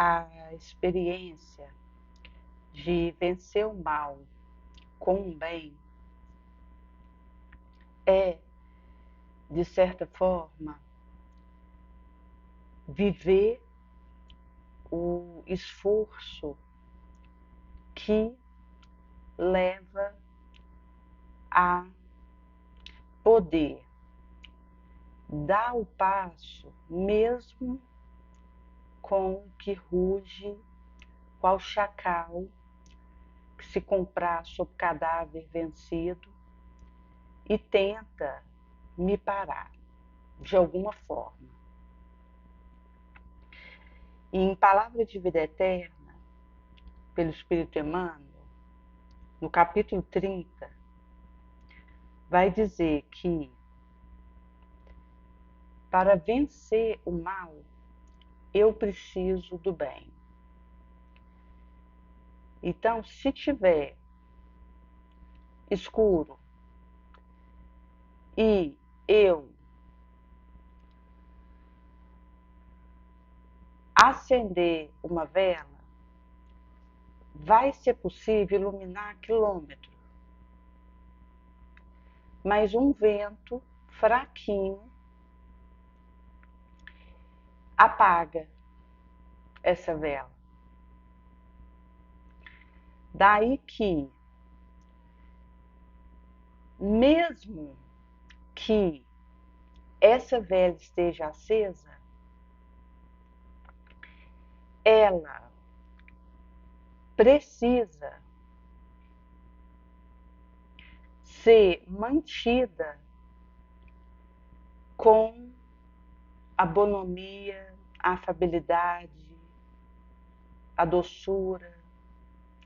a experiência de vencer o mal com o bem é, de certa forma, viver o esforço que leva a poder dar o passo, mesmo com o que ruge, qual chacal que se comprar sob cadáver vencido e tenta me parar de alguma forma. E em Palavra de Vida Eterna, pelo Espírito Emmanuel, no capítulo 30, vai dizer que para vencer o mal, eu preciso do bem. Então, se tiver escuro e eu acender uma vela, vai ser possível iluminar quilômetros. Mas um vento fraquinho apaga essa vela. Daí que, mesmo que essa vela esteja acesa, ela precisa ser mantida com a bonomia, a afabilidade, a doçura,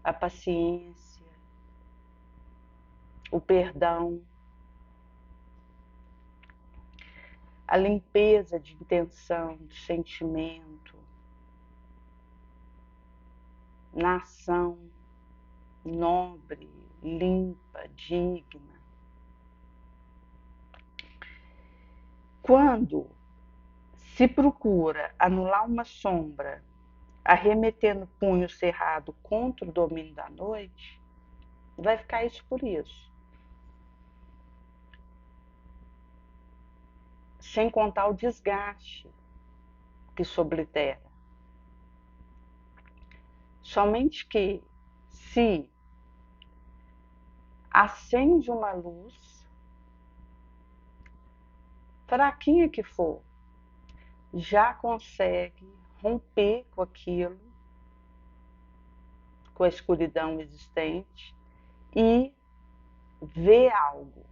a paciência, o perdão, a limpeza de intenção, de sentimento, na ação nobre, limpa, digna. Quando se procura anular uma sombra, arremetendo o punho cerrado contra o domínio da noite, vai ficar isso por isso. Sem contar o desgaste que se oblitera. Somente que, se acende uma luz, fraquinha que for, já consegue romper com aquilo, com a escuridão existente, e ver algo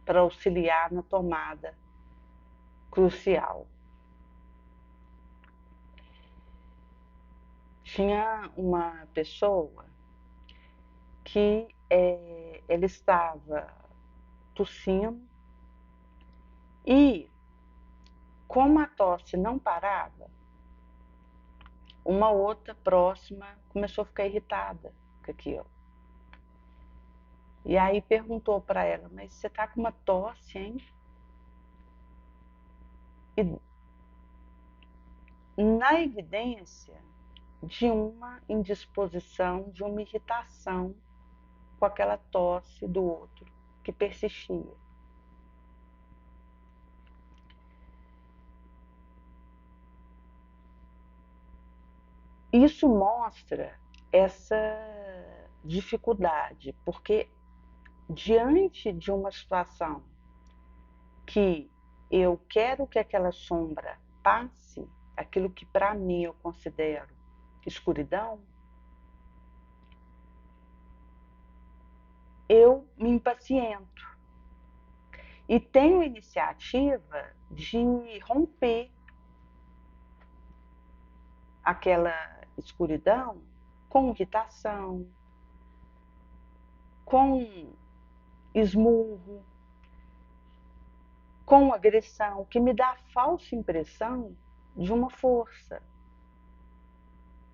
para auxiliar na tomada crucial. Tinha uma pessoa que ela estava tossindo e, como a tosse não parava, uma outra próxima começou a ficar irritada com aquilo. E aí perguntou para ela, mas você está com uma tosse, hein? E na evidência de uma indisposição, de uma irritação com aquela tosse do outro que persistia. Isso mostra essa dificuldade, porque diante de uma situação que eu quero que aquela sombra passe, aquilo que para mim eu considero escuridão, eu me impaciento e tenho a iniciativa de romper aquela escuridão com irritação, com esmurro, com agressão, que me dá a falsa impressão de uma força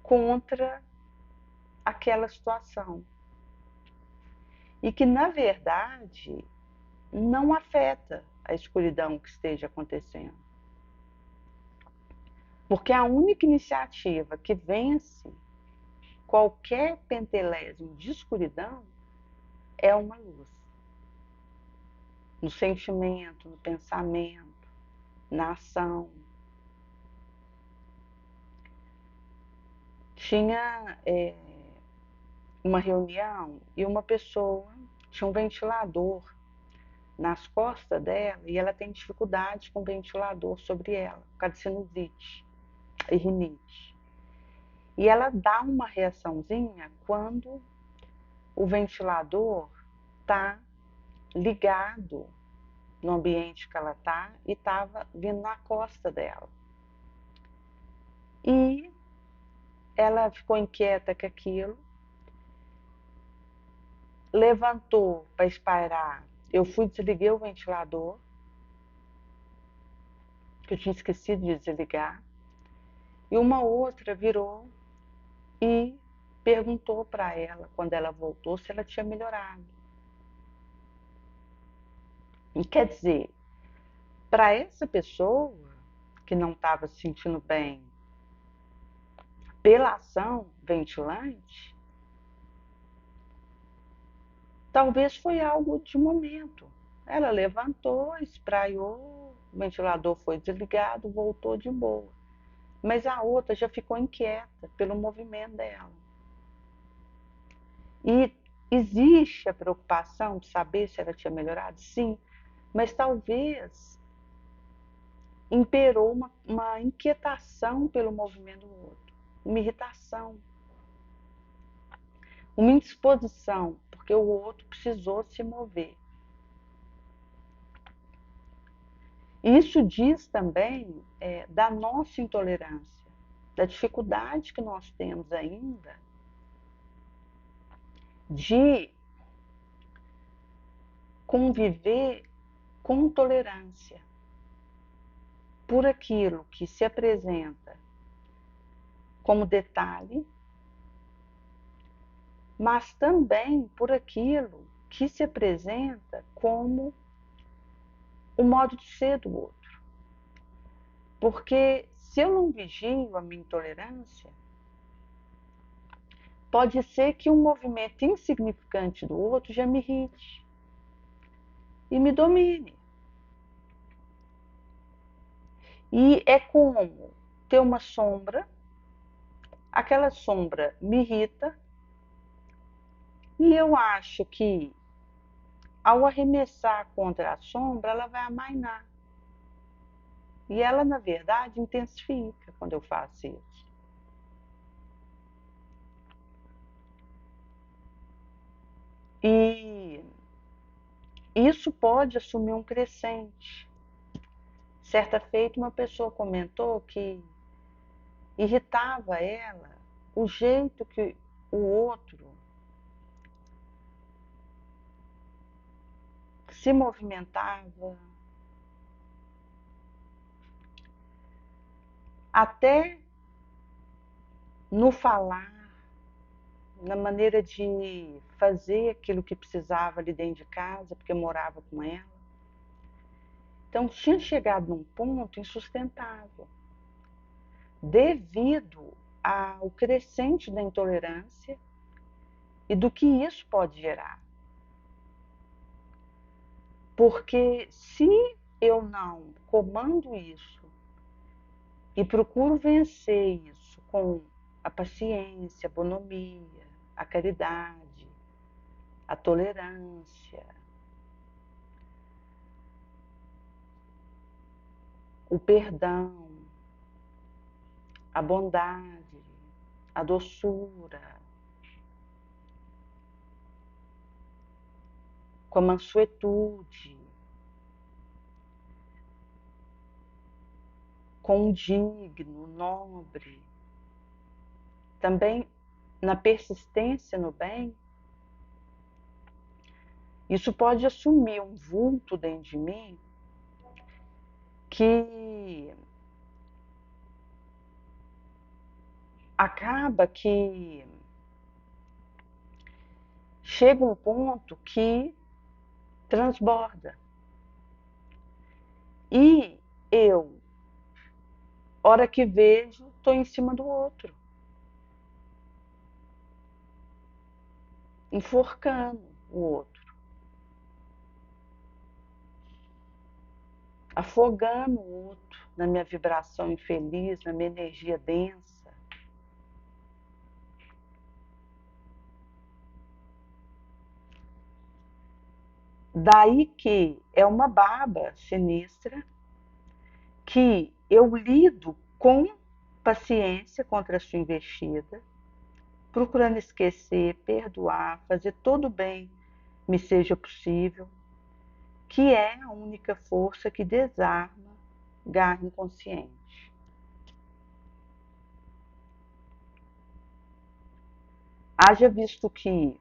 contra aquela situação. E que, na verdade, não afeta a escuridão que esteja acontecendo. Porque a única iniciativa que vence qualquer pentelésimo de escuridão é uma luz. No sentimento, no pensamento, na ação. Tinha uma reunião e uma pessoa tinha um ventilador nas costas dela e ela tem dificuldade com o ventilador sobre ela, por causa de sinusite e rinite. E ela dá uma reaçãozinha quando o ventilador está ligado no ambiente que ela está e estava vindo na costa dela. E ela ficou inquieta com aquilo, levantou para espairar. Eu fui e desliguei o ventilador, que eu tinha esquecido de desligar, e uma outra virou e perguntou para ela, quando ela voltou, se ela tinha melhorado. E quer dizer, para essa pessoa que não estava se sentindo bem pela ação ventilante, talvez foi algo de momento. Ela levantou, espraiou, o ventilador foi desligado, voltou de boa. Mas a outra já ficou inquieta pelo movimento dela. E existe a preocupação de saber se ela tinha melhorado? Sim, mas talvez imperou uma inquietação pelo movimento do outro, uma irritação, uma indisposição, porque o outro precisou se mover. Isso diz também da nossa intolerância, da dificuldade que nós temos ainda de conviver com tolerância por aquilo que se apresenta como detalhe, mas também por aquilo que se apresenta como o modo de ser do outro. Porque se eu não vigio a minha intolerância, pode ser que um movimento insignificante do outro já me irrite e me domine. E é como ter uma sombra, aquela sombra me irrita, e eu acho que ao arremessar contra a sombra, ela vai amainar. E ela, na verdade, intensifica quando eu faço isso. E isso pode assumir um crescente. Certa feita, uma pessoa comentou que irritava ela o jeito que o outro se movimentava, até no falar, na maneira de fazer aquilo que precisava ali dentro de casa, porque morava com ela. Então, tinha chegado num ponto insustentável, devido ao crescente da intolerância e do que isso pode gerar. Porque se eu não comando isso e procuro vencer isso com a paciência, a bonomia, a caridade, a tolerância, o perdão, a bondade, a doçura, com a mansuetude, com o digno, o nobre, também na persistência no bem, isso pode assumir um vulto dentro de mim que acaba que chega um ponto que transborda. E eu, hora que vejo, estou em cima do outro, enforcando o outro, afogando o outro na minha vibração infeliz, na minha energia densa. Daí que é uma baba sinistra que eu lido com paciência contra a sua investida, procurando esquecer, perdoar, fazer todo o bem me seja possível, que é a única força que desarma garra inconsciente. Haja visto que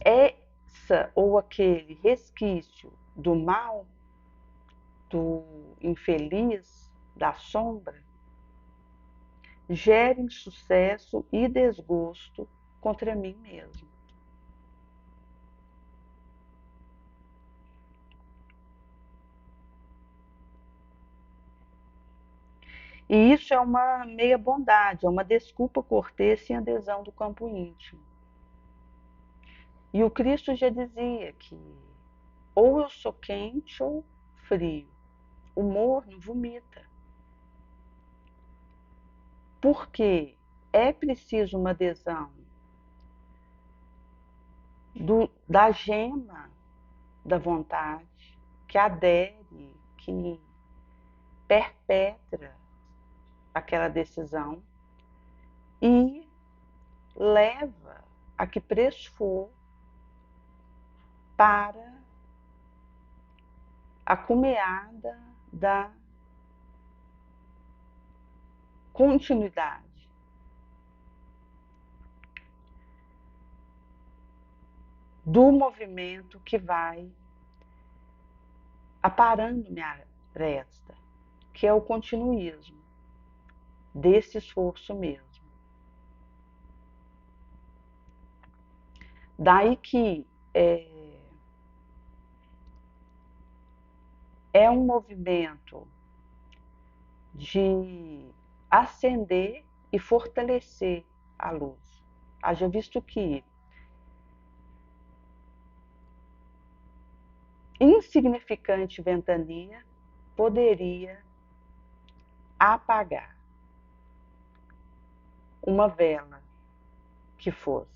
essa ou aquele resquício do mal, do infeliz, da sombra, gera insucesso e desgosto contra mim mesmo. E isso é uma meia bondade, é uma desculpa cortês sem adesão do campo íntimo. E o Cristo já dizia que ou eu sou quente ou frio. O morno vomita. Porque é preciso uma adesão da gema da vontade, que adere, que perpetra aquela decisão e leva a que preço for para a cumeada da continuidade. Do movimento que vai aparando minha aresta, que é o continuismo desse esforço mesmo. Daí que é um movimento de acender e fortalecer a luz. Haja visto que insignificante ventania poderia apagar uma vela que fosse.